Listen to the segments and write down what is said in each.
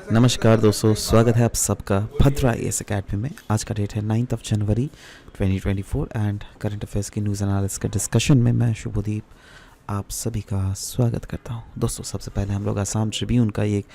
नमस्कार दोस्तों, स्वागत है आप सबका भद्रा आईएएस अकेडमी में। आज का डेट है 9 जनवरी 2024 एंड करंट अफेयर्स की न्यूज़ एनालिसिस के डिस्कशन में मैं शुभदीप आप सभी का स्वागत करता हूं। दोस्तों, सबसे पहले हम लोग आसाम ट्रिब्यून का एक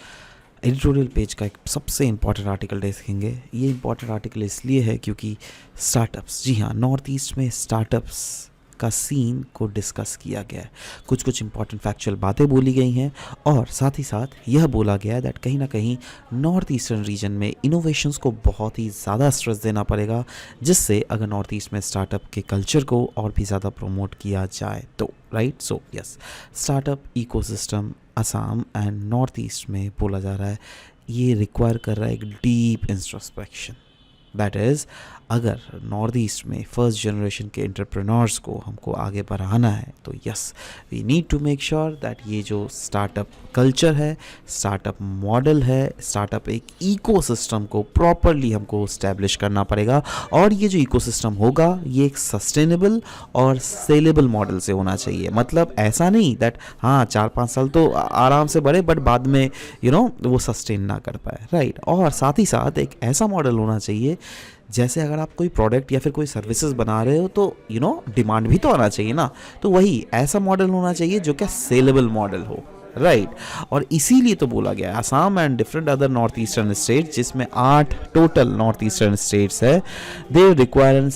एडिटोरियल पेज का एक सबसे इम्पॉर्टेंट आर्टिकल देखेंगे। ये इम्पॉर्टेंट आर्टिकल इसलिए है क्योंकि स्टार्टअप्स, जी हाँ, नॉर्थ ईस्ट में स्टार्टअप्स का सीन को डिस्कस किया गया है। कुछ इंपॉर्टेंट फैक्चुअल बातें बोली गई हैं और साथ ही साथ यह बोला गया है दैट कहीं ना कहीं नॉर्थ ईस्टर्न रीजन में इनोवेशंस को बहुत ही ज़्यादा स्ट्रेस देना पड़ेगा, जिससे अगर नॉर्थ ईस्ट में स्टार्टअप के कल्चर को और भी ज़्यादा प्रमोट किया जाए तो right. So yes, startup ecosystem Assam and north east में बोला जा रहा है, ये रिक्वायर कर रहा है एक डीप इंट्रोस्पेक्शन। दैट इज़, अगर नॉर्थ ईस्ट में फर्स्ट जनरेशन के एंटरप्रेन्योर्स को हमको आगे बढ़ाना है तो yes, we need to make sure that ये जो स्टार्टअप कल्चर है, स्टार्टअप मॉडल है, स्टार्टअप एक इकोसिस्टम को प्रॉपरली हमको इस्टेब्लिश करना पड़ेगा। और ये जो इकोसिस्टम होगा ये एक सस्टेनेबल और सेलेबल मॉडल से होना चाहिए। मतलब ऐसा नहीं दैट हाँ 4-5 साल तो आराम से बढ़े बट बाद में वो सस्टेन ना कर पाए, राइट। और साथ ही साथ एक ऐसा मॉडल होना चाहिए, जैसे अगर आप कोई प्रोडक्ट या फिर कोई सर्विसेज बना रहे हो तो डिमांड भी तो आना चाहिए ना। तो वही ऐसा मॉडल होना चाहिए जो क्या सेलेबल मॉडल हो, राइट। और इसीलिए तो बोला गया है Assam and different other north eastern state, जिसमें 8 टोटल नॉर्थ ईस्टर्न स्टेट्स है, they require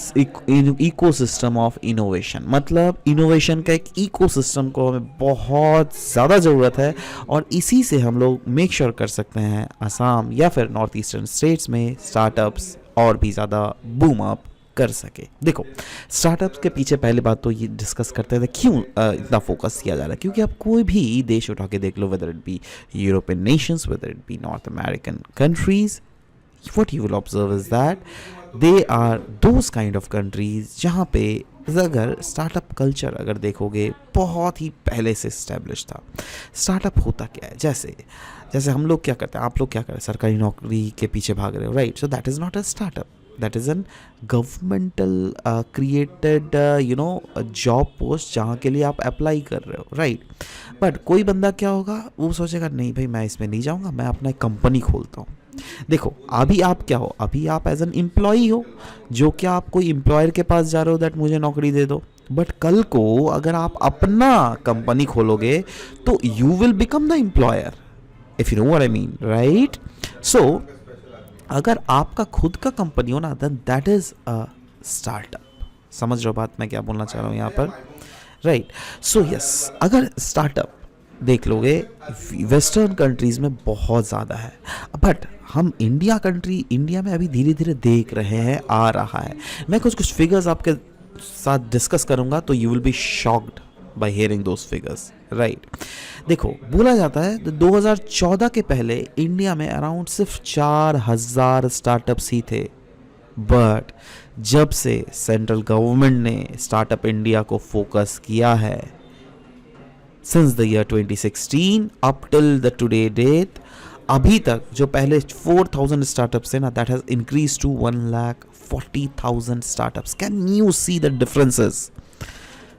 ecosystem of innovation. मतलब इनोवेशन का एक इकोसिस्टम को हमें बहुत ज़्यादा ज़रूरत है और इसी से हम लोग मेक श्योर कर सकते हैं आसाम या फिर नॉर्थ ईस्टर्न स्टेट्स में स्टार्टअप्स और भी ज़्यादा बूम अप कर सके। देखो, स्टार्टअप्स के पीछे पहले बात तो ये डिस्कस करते हैं क्यों इतना फोकस किया जा रहा है। क्योंकि आप कोई भी देश उठा के देख लो, whether it be European nations, whether it be North American countries, what you will observe is that they are those kind of countries जहाँ पे अगर स्टार्टअप कल्चर अगर देखोगे बहुत ही पहले से इस्टेब्लिश था। स्टार्टअप होता क्या है, जैसे हम लोग क्या करते हैं, आप लोग क्या कर रहे हैं, सरकारी नौकरी के पीछे भाग रहे हो, right. So that is not a startup, that is an governmental created job post जहाँ के लिए आप अप्लाई कर रहे हो, राइट। बट कोई बंदा क्या होगा, वो सोचेगा नहीं भाई मैं इसमें नहीं जाऊँगा, मैं अपना एक कंपनी खोलता हूँ। देखो, अभी आप क्या हो, अभी आप एज एन एम्प्लॉई हो, जो कि आप कोई एम्प्लॉयर के पास जा रहे हो दैट मुझे नौकरी दे दो। बट कल को अगर आप अपना कंपनी खोलोगे तो you will become the employer, if you know what I mean, right. So अगर आपका खुद का कंपनी हो ना, then that is a startup. समझ रहे हो बात मैं क्या बोलना चाह रहा हूँ यहाँ पर, राइट। सो यस, अगर स्टार्टअप देख लोगे वेस्टर्न कंट्रीज में बहुत ज़्यादा है, बट हम इंडिया में अभी धीरे धीरे देख रहे हैं, आ रहा है। मैं कुछ फिगर्स आपके साथ डिस्कस करूंगा तो you will be shocked bye hearing those figures, right. देखो, बोला जाता है 2014 के पहले इंडिया में अराउंड सिर्फ 4000 स्टार्टअप्स ही थे। बट जब से सेंट्रल गवर्नमेंट ने स्टार्टअप इंडिया को फोकस किया है, since the year 2016 up till the today date, अभी तक जो पहले 4000 स्टार्टअप्स थे ना, that has increase to 1,40,000 startups. Can you see the differences,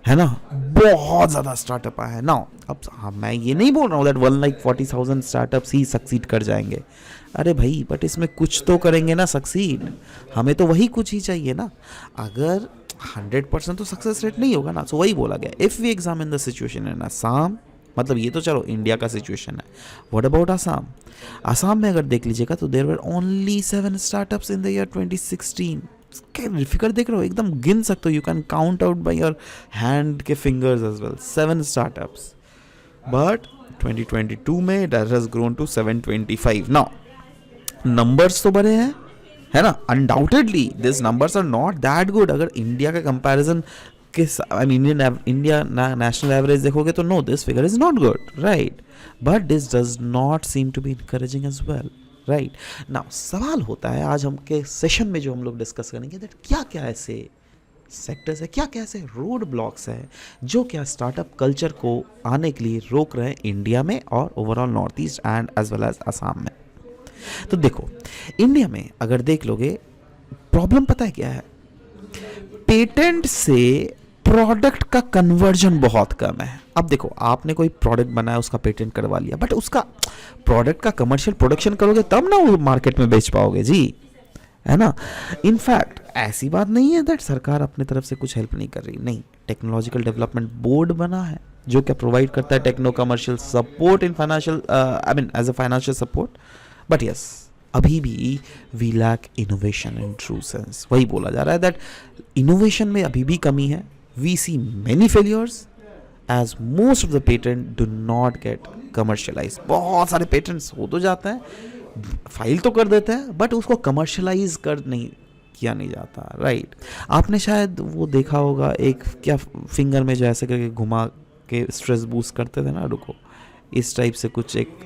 है ना। बहुत ज़्यादा स्टार्टअप आए हैं ना। अब हाँ, मैं ये नहीं बोल रहा हूँ दैट 1,40,000 स्टार्टअप्स ही सक्सीड कर जाएंगे। अरे भाई, बट इसमें कुछ तो करेंगे ना सक्सीड, हमें तो वही कुछ ही चाहिए ना। अगर 100% तो सक्सेस रेट नहीं होगा ना। सो वही बोला गया, if we examine the situation in Assam, मतलब ये तो चलो इंडिया का सिचुएशन है, व्हाट अबाउट असम। असम में अगर देख लीजिएगा तो there were only 7 startups in the year 2016। Figure देख रहे हो, एकदम गिन सकते हो, you can count out by your hand के fingers as well, 7 startups. But 2022 में it has grown to 725। Now numbers तो बड़े हैं, है ना। Undoubtedly this numbers are not that good. अगर इंडिया का कंपैरिजन के इंडिया नेशनल एवरेज देखोगे तो no, this figure is not good, right. But this does not seem to be encouraging as well, right. Now सवाल होता है आज हम के सेशन में जो हम लोग डिस्कस करेंगे, दैट क्या क्या ऐसे सेक्टर्स है, क्या क्या ऐसे रोड ब्लॉक्स है जो क्या स्टार्टअप कल्चर को आने के लिए रोक रहे हैं इंडिया में और overall north east and as well as Assam में। तो देखो, इंडिया में अगर देख लोगे, प्रॉब्लम पता है क्या है, पेटेंट से प्रोडक्ट का कन्वर्जन बहुत कम है। अब देखो, आपने कोई प्रोडक्ट बनाया, उसका पेटेंट करवा लिया, बट उसका प्रोडक्ट का कमर्शियल प्रोडक्शन करोगे तब ना वो मार्केट में बेच पाओगे जी, है ना। इनफैक्ट ऐसी बात नहीं है दैट सरकार अपने तरफ से कुछ हेल्प नहीं कर रही, नहीं। टेक्नोलॉजिकल डेवलपमेंट बोर्ड बना है जो क्या प्रोवाइड करता है techno commercial support in financial, I mean as a financial support. But yes, अभी भी we lack innovation in true sense. वही बोला जा रहा है दैट इनोवेशन में अभी भी कमी है। We see many failures as most of the patent do not get commercialize. बहुत सारे पेटेंट्स हो तो जाते हैं, फाइल तो कर देते हैं, बट उसको कमर्शियलाइज कर नहीं किया नहीं जाता, राइट। आपने शायद वो देखा होगा, एक क्या फिंगर में जो ऐसे करके घुमा के स्ट्रेस बूस्ट करते थे ना, रुको, इस टाइप से कुछ एक,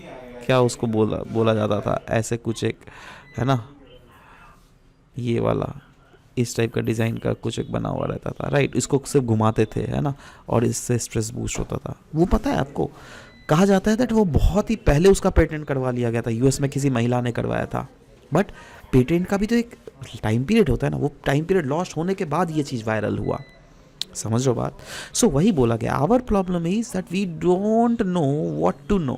क्या उसको बोला जाता था, ऐसे कुछ एक, है ना, ये वाला इस टाइप का डिज़ाइन का कुछ एक बना हुआ रहता था, राइट। इसको सिर्फ घुमाते थे, है ना, और इससे स्ट्रेस बूस्ट होता था। वो पता है आपको, कहा जाता है दैट वो बहुत ही पहले उसका पेटेंट करवा लिया गया था, यूएस में किसी महिला ने करवाया था। बट पेटेंट का भी तो एक टाइम पीरियड होता है ना, वो टाइम पीरियड लॉस्ट होने के बाद ये चीज़ वायरल हुआ, समझ रहे हो बात। सो वही बोला गया, our problem is that we don't know what to know.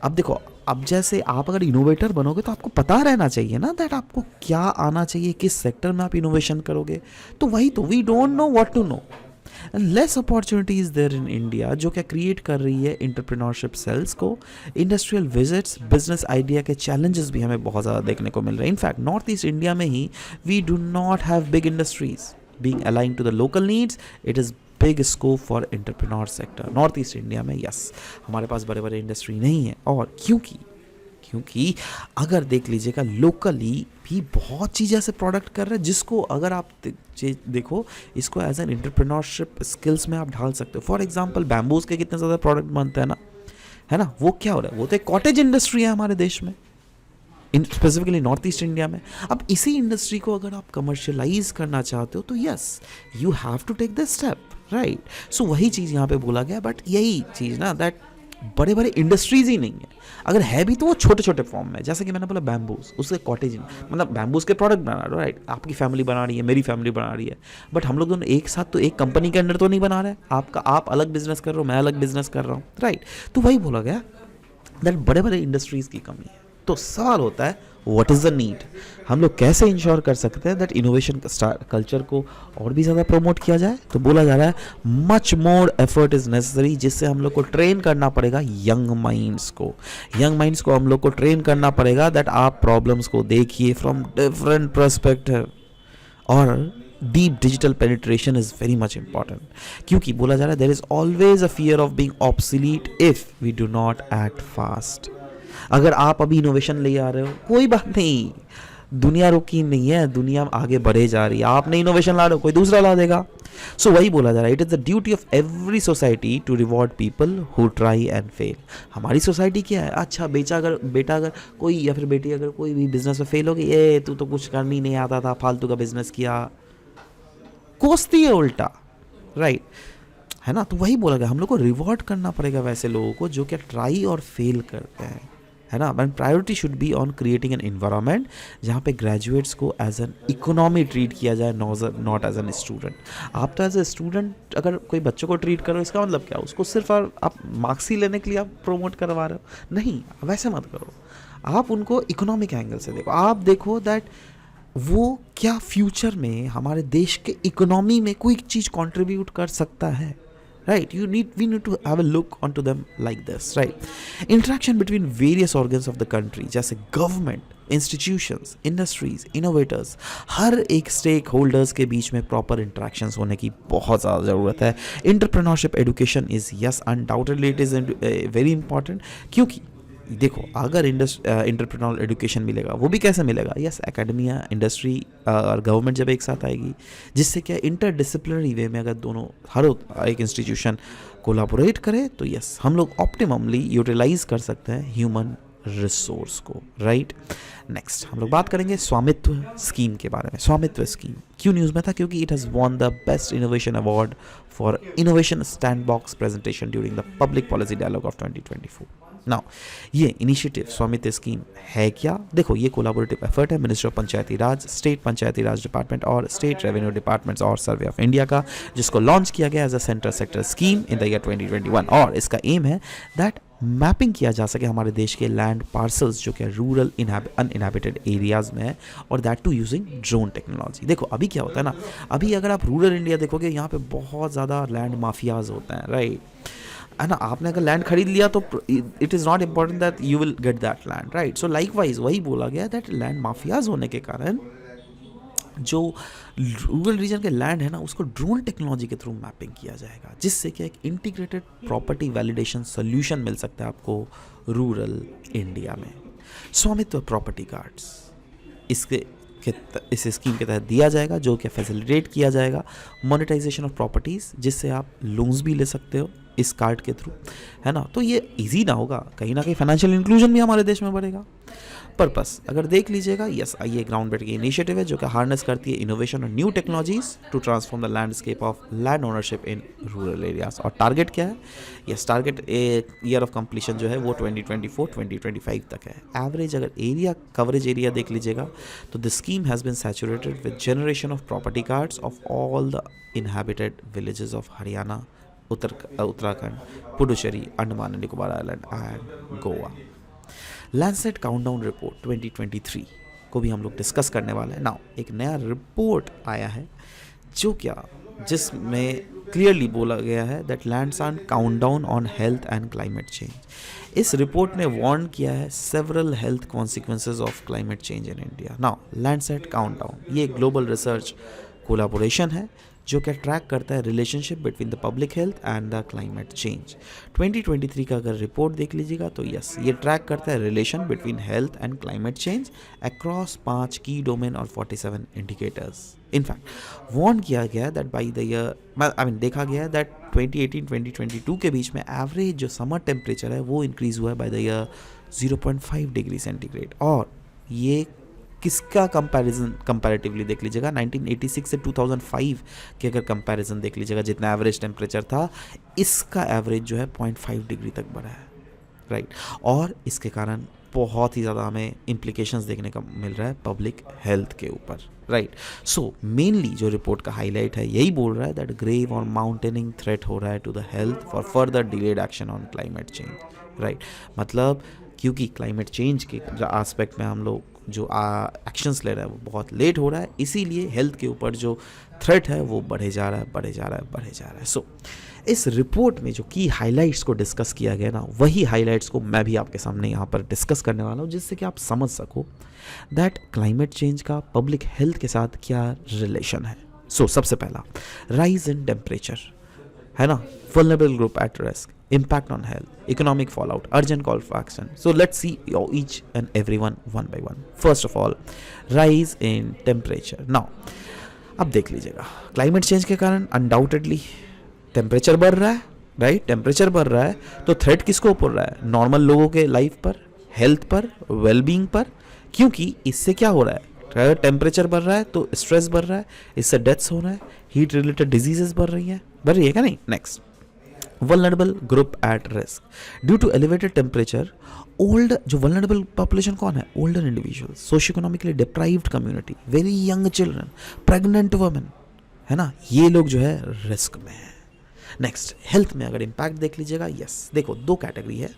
अब देखो, अब जैसे आप अगर इनोवेटर बनोगे तो आपको पता रहना चाहिए ना दैट आपको क्या आना चाहिए, किस सेक्टर में आप इनोवेशन करोगे। तो वही तो, we don't know what to know. Less opportunities there in India, जो क्या क्रिएट कर रही है इंटरप्रेन्योरशिप सेल्स को। इंडस्ट्रियल विजिट्स, बिजनेस आइडिया के चैलेंजेस भी हमें बहुत ज़्यादा देखने को मिल रहे हैं। इनफैक्ट नॉर्थ ईस्ट इंडिया में ही we do not have big industries being aligned to the local needs. It is big scope for entrepreneur sector. North east India में यस, हमारे पास बड़े बड़े इंडस्ट्री नहीं है। और क्योंकि अगर देख लीजिएगा, लोकली भी बहुत चीज़ ऐसे प्रोडक्ट कर रहे हैं जिसको अगर आप देखो, इसको एज एन एंटरप्रेन्योरशिप स्किल्स में आप ढाल सकते हो। फॉर एग्जांपल, बैम्बूज के कितने ज़्यादा प्रोडक्ट बनते हैं ना, है ना। वो क्या हो रहा है, वो तो एक कॉटेज इंडस्ट्री है हमारे देश में, स्पेसिफिकली नॉर्थ ईस्ट इंडिया में। अब इसी इंडस्ट्री को अगर आप कमर्शियलाइज करना चाहते हो तो yes, you have to take this step, right. So वही चीज़ यहाँ पे बोला गया। बट यही चीज़ ना, दैट बड़े बड़े इंडस्ट्रीज ही नहीं है, अगर है भी तो वो छोटे छोटे फॉर्म में। जैसे कि मैंने बोला बैम्बूज, उससे कॉटेज, मतलब बैम्बूज के प्रोडक्ट बना रहे हो, राइट। आपकी फैमिली बना रही है, मेरी फैमिली बना रही है, बट हम लोग दोनों एक साथ तो एक कंपनी के अंडर तो नहीं बना रहे। आप अलग बिजनेस कर रहे हो, मैं अलग बिजनेस कर रहा हूँ, राइट। तो वही बोला गया दैट बड़े बड़े इंडस्ट्रीज की कमी है। तो सवाल होता है, व्हाट इज़ द नीड, हम लोग कैसे इंश्योर कर सकते हैं दैट इनोवेशन कल्चर को और भी ज़्यादा प्रमोट किया जाए। तो बोला जा रहा है much more effort is necessary, जिससे हम लोग को ट्रेन करना पड़ेगा यंग माइंड्स को हम लोग को ट्रेन करना पड़ेगा दैट आप प्रॉब्लम्स को देखिए फ्रॉम डिफरेंट पर्सपेक्टिव। और deep digital penetration is very much important, क्योंकि बोला जा रहा है there is always a fear of being obsolete if we do not act fast. अगर आप अभी इनोवेशन ले आ रहे हो, कोई बात नहीं, दुनिया रुकी नहीं है, दुनिया आगे बढ़े जा रही है। आप नहीं इनोवेशन ला रहे हो, कोई दूसरा ला देगा। सो वही बोला जा रहा है, it is the duty of every society to reward people who try and fail. हमारी सोसाइटी क्या है, अच्छा बेटा अगर कोई या फिर बेटी अगर कोई भी बिजनेस में फेल हो गई, ये तू तो कुछ करनी नहीं आता था, फालतू का बिजनेस किया, कोसती है उल्टा, राइट, है ना। तो वही बोला गया, हम लोग को रिवॉर्ड करना पड़ेगा वैसे लोगों को जो क्या ट्राई और फेल करते हैं, है ना। And priority should be on creating an environment जहाँ पे ग्रेजुएट्स को एज एन इकोनॉमी ट्रीट किया जाए, नॉट एज एन स्टूडेंट। आप तो एज ए स्टूडेंट अगर कोई बच्चों को ट्रीट करो, इसका मतलब क्या, उसको सिर्फ आप मार्क्स ही लेने के लिए आप प्रोमोट करवा रहे हो, नहीं, वैसे मत करो। आप उनको इकोनॉमिक एंगल से देखो, आप देखो दैट वो क्या फ्यूचर में हमारे देश के इकोनॉमी में कोई चीज़ कंट्रीब्यूट कर सकता है, right? We need to have a look onto them like this, right? Interaction between various organs of the country, जैसे government, institutions, industries, innovators, हर एक स्टेक होल्डर्स के बीच में प्रॉपर इंट्रैक्शंस होने की बहुत ज़्यादा ज़रूरत है। Entrepreneurship education is yes undoubtedly it is very important, क्योंकि देखो अगर एंटरप्रेन्योरल एडुकेशन मिलेगा, वो भी कैसे मिलेगा, यस एकेडमिया, इंडस्ट्री और गवर्नमेंट जब एक साथ आएगी, जिससे क्या इंटरडिसिप्लिनरी वे में अगर दोनों हर एक इंस्टीट्यूशन कोलाबोरेट करे तो यस हम लोग ऑप्टिममली यूटिलाइज कर सकते हैं ह्यूमन रिसोर्स को, राइट। नेक्स्ट हम लोग बात करेंगे स्वामित्व स्कीम के बारे में। स्वामित्व स्कीम क्यों न्यूज़ में था, क्योंकि it has won the best innovation award for innovation sandbox presentation during the public policy dialogue of 2024। Now ये इनिशिएटिव स्वामित्व स्कीम है क्या? देखो, ये कोलाबोरेटिव एफर्ट है ministry of Panchayati Raj, state Panchayati Raj department और स्टेट रेवेन्यू डिपार्टमेंट्स और सर्वे ऑफ इंडिया का, जिसको लॉन्च किया गया as a centre sector scheme in the year 2021। और इसका एम है दैट मैपिंग किया जा सके हमारे देश के लैंड पार्सल्स जो कि रूरल अनइनहैबिटेड एरियाज में है, और that too using drone technology. देखो अभी क्या होता है ना, अभी अगर आप रूरल इंडिया देखोगे, यहाँ पे बहुत ज़्यादा लैंड माफियाज होते हैं, राइट? है ना, आपने अगर लैंड खरीद लिया तो it is not important that you will get that land, right? So likewise वही बोला गया दैट लैंड माफियाज होने के कारण जो रूरल रीजन के लैंड है ना, उसको ड्रोन टेक्नोलॉजी के थ्रू मैपिंग किया जाएगा, जिससे कि एक इंटीग्रेटेड प्रॉपर्टी वैलिडेशन सोल्यूशन मिल सकता है आपको रूरल इंडिया में। स्वामित्व प्रॉपर्टी कार्ड्स इस स्कीम के तहत दिया जाएगा, जो कि फैसिलिटेट किया जाएगा मोनेटाइजेशन ऑफ प्रॉपर्टीज़, जिससे आप लोन्स भी ले सकते हो इस कार्ड के थ्रू, है ना? तो ये इजी ना होगा, कहीं ना कहीं फाइनेंशियल इंक्लूजन भी हमारे देश में बढ़ेगा। पर्पस अगर देख लीजिएगा, यस, ये ग्राउंड बेट की इनिशिएटिव है जो कि हार्नेस करती है इनोवेशन और new technologies to transform the landscape of land ownership in rural areas. और टारगेट क्या है? Yes, target year of completion जो है वो 2024-2025 तक है। एवरेज अगर एरिया कवरेज एरिया देख लीजिएगा तो the scheme has been saturated with generation of property cards of all the inhabited villages of Haryana, Uttarakhand, Puducherry, Andaman and Nicobar island and Goa. Lancet Countdown report 2023 को भी हम लोग डिस्कस करने वाले हैं। नाउ एक नया रिपोर्ट आया है जिसमें क्लियरली बोला गया है that lands are countdown on health and climate change. इस रिपोर्ट ने वार्न किया है several health consequences of climate change in India. Now Lancet Countdown ये ग्लोबल रिसर्च कोलाबोरेशन है जो कि ट्रैक करता है relationship between the public health and the climate change. 2023 का अगर रिपोर्ट देख लीजिएगा तो यस, ये ट्रैक करता है relation between health and climate change across 5 की डोमेन और 47 इंडिकेटर्स। इनफैक्ट वार्न किया गया दैट बाई द ईयर देखा गया है दैट 2018-2022 के बीच में एवरेज जो समर टेम्परेचर है वो इंक्रीज़ हुआ है by the year 0.5 degree centigrade. और ये किसका कंपैरेटिवली देख लीजिएगा, 1986 से 2005 के अगर कंपैरिजन देख लीजिएगा, जितना एवरेज टेम्परेचर था, इसका एवरेज जो है 0.5 डिग्री तक बढ़ा है, राइट? और इसके कारण बहुत ही ज़्यादा हमें इम्प्लीकेशंस देखने का मिल रहा है पब्लिक हेल्थ के ऊपर, राइट? सो मेनली जो रिपोर्ट का हाईलाइट है यही बोल रहा है दैट ग्रेव और माउंटेनिंग थ्रेट हो रहा है to the health for further delayed action on climate change, right? मतलब क्योंकि क्लाइमेट चेंज के आस्पेक्ट में हम लोग जो एक्शंस ले रहे हैं वो बहुत लेट हो रहा है, इसीलिए हेल्थ के ऊपर जो थ्रेट है वो बढ़े जा रहा है। सो इस रिपोर्ट में जो की हाइलाइट्स को डिस्कस किया गया ना, वही हाइलाइट्स को मैं भी आपके सामने यहाँ पर डिस्कस करने वाला हूँ, जिससे कि आप समझ सको दैट क्लाइमेट चेंज का पब्लिक हेल्थ के साथ क्या रिलेशन है। सो सबसे पहला, राइज इन टेम्परेचर, है ना, vulnerable group at risk, impact on health, economic fallout, urgent call for action. So let's see each and every one by one. First of all, rise in temperature. Now, अब देख लीजिएगा, climate change के कारण undoubtedly temperature बढ़ रहा है, right? Temperature बढ़ रहा है तो थ्रेट किसको ऊपर रहा है? नॉर्मल लोगों के लाइफ पर, हेल्थ पर, वेलबींग पर, क्योंकि इससे क्या हो रहा है? टेम्परेचर बढ़ रहा है तो स्ट्रेस बढ़ रहा है, इससे डेथ्स हो रहा है, हीट रिलेटेड डिजीजेस बढ़ रही है क्या नहीं? Next, vulnerable group at risk due to elevated temperature. Old जो वल्नरेबल पॉपुलेशन कौन है? Older individuals, socio economically deprived community, very young children, pregnant women, है ना, ये लोग जो है रिस्क में है। नेक्स्ट, हेल्थ में अगर इम्पैक्ट देख लीजिएगा, यस, देखो दो कैटेगरी है,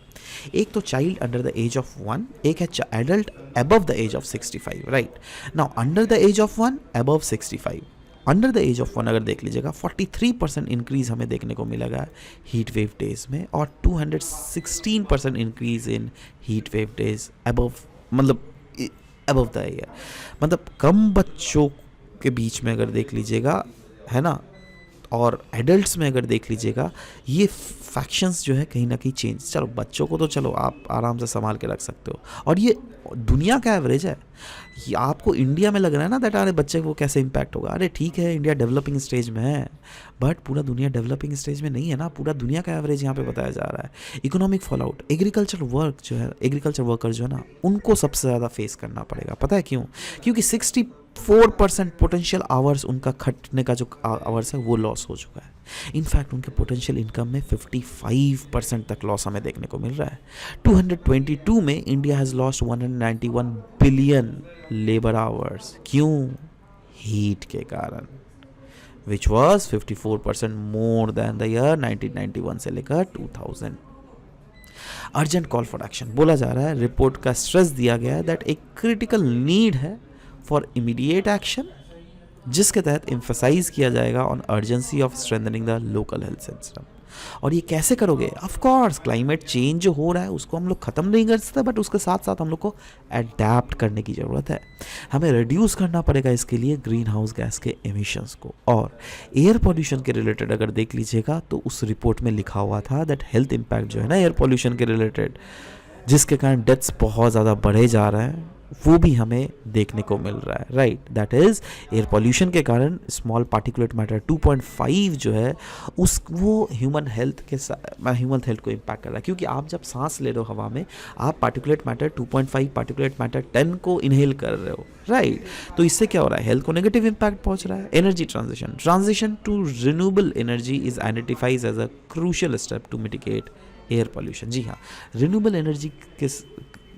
एक तो child under the age of 1, एक है adult above the age of 65, right? Now under the age of 1, above 65, under the age of 1 अगर देख लीजिएगा 43% इंक्रीज हमें देखने को मिलेगा हीट वेव डेज में, और 216% increase in heat wave days above, मतलब अबव द ईयर, मतलब कम बच्चों के बीच में अगर देख लीजिएगा, है ना, और एडल्ट्स में अगर देख लीजिएगा, ये फैक्शंस जो है कहीं ना कहीं चेंज। चलो बच्चों को तो चलो आप आराम से संभाल के रख सकते हो, और ये दुनिया का एवरेज है। ये आपको इंडिया में लग रहा है ना दैट अरे बच्चे को कैसे इम्पैक्ट होगा, अरे ठीक है इंडिया डेवलपिंग स्टेज में है, बट पूरा दुनिया डेवलपिंग स्टेज में नहीं है ना, पूरा दुनिया का एवरेज यहाँ पे बताया जा रहा है। इकोनॉमिक फॉलआउट, एग्रीकल्चर वर्कर जो है ना, उनको सबसे ज़्यादा फेस करना पड़ेगा। पता है क्यों? क्योंकि 4% पोटेंशियल आवर्स उनका खटने का जो आवर्स है वो लॉस हो चुका है। इनफैक्ट उनके पोटेंशियल इनकम में 55% तक लॉस हमें देखने को मिल रहा है। 222 में India has lost 191 billion labour hours. क्यों? हीट के कारण, which was 54% more than the year 1991 से लेकर 2000। अर्जेंट कॉल फॉर एक्शन बोला जा रहा है। रिपोर्ट का स्ट्रेस दिया गया है दैट एक क्रिटिकल नीड है फॉर इमीडिएट एक्शन, जिसके तहत एम्फसाइज किया जाएगा on urgency of strengthening the local health system. और ये कैसे करोगे? ऑफ कोर्स क्लाइमेट चेंज जो हो रहा है उसको हम लोग ख़त्म नहीं कर सकते, बट उसके साथ साथ हम लोग को अडेप्ट करने की ज़रूरत है। हमें रिड्यूस करना पड़ेगा इसके लिए ग्रीन हाउस गैस के एमिशंस को। और एयर पॉल्यूशन के रिलेटेड अगर देख लीजिएगा तो उस रिपोर्ट में लिखा हुआ था दैट हेल्थ इम्पैक्ट जो है ना एयर पॉल्यूशन के रिलेटेड, जिसके कारण डेथ्स बहुत ज़्यादा बढ़े जा रहे हैं, वो भी हमें देखने को मिल रहा है। Right, that is air pollution के कारण स्मॉल पार्टिकुलेट मैटर 2.5 जो है वो ह्यूमन हेल्थ को इम्पैक्ट कर रहा है। क्योंकि आप जब सांस ले रहे हो हवा में, आप पार्टिकुलेट मैटर 2.5 पार्टिकुलेट मैटर 10 को इनहेल कर रहे हो। राइट, तो इससे क्या हो रहा है? हेल्थ को नेगेटिव इम्पैक्ट पहुंच रहा है। Energy transition to renewable energy is identifies as a crucial step to mitigate air pollution. जी हाँ, रिन्यूएबल एनर्जी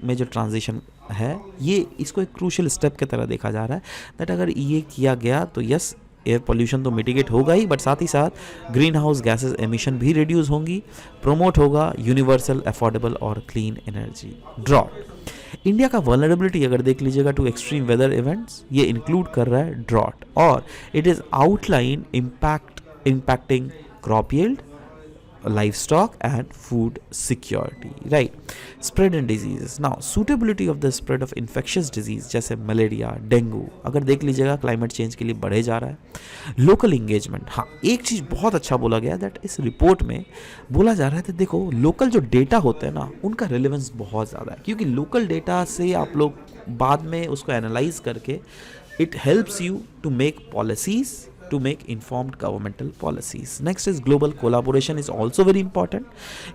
में जो ट्रांजिशन है ये इसको एक क्रूशियल स्टेप की तरह देखा जा रहा है दैट अगर ये किया गया तो यस एयर पोल्यूशन तो मिटिगेट होगा ही, बट साथ ही साथ ग्रीन हाउस गैसेज एमिशन भी रिड्यूस होंगी, प्रमोट होगा यूनिवर्सल अफोर्डेबल और क्लीन एनर्जी। ड्रॉट, इंडिया का वल्नरेबिलिटी अगर देख लीजिएगा टू एक्सट्रीम वेदर इवेंट्स, ये इंक्लूड कर रहा है ड्रॉट, और it is outline impacting crop yield, livestock and food security. Right, spread and diseases. Now suitability of the spread of infectious disease जैसे मलेरिया, डेंगू अगर देख लीजिएगा क्लाइमेट चेंज के लिए बढ़े जा रहा है। लोकल इंगेजमेंट, हाँ एक चीज़ बहुत अच्छा बोला गया दैट इस रिपोर्ट में बोला जा रहा है कि देखो लोकल जो डेटा होते हैं ना उनका रिलेवेंस बहुत ज़्यादा है, क्योंकि लोकल डेटा से आप लोग बाद में उसको एनालाइज करके it helps you to make policies, to make informed governmental policies. Next is global collaboration is also very important,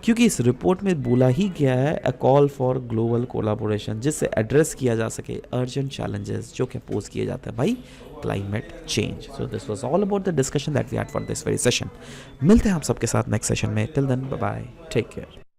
क्योंकि इस रिपोर्ट में बोला ही गया है a call for global collaboration, जिससे एड्रेस किया जा सके अर्जेंट चैलेंजेस जो कि पोज किए जाते हैं by climate change. So this was all about the discussion that we had for this very session. मिलते हैं आप सबके साथ नेक्स्ट सेशन में। Till then bye bye, take care.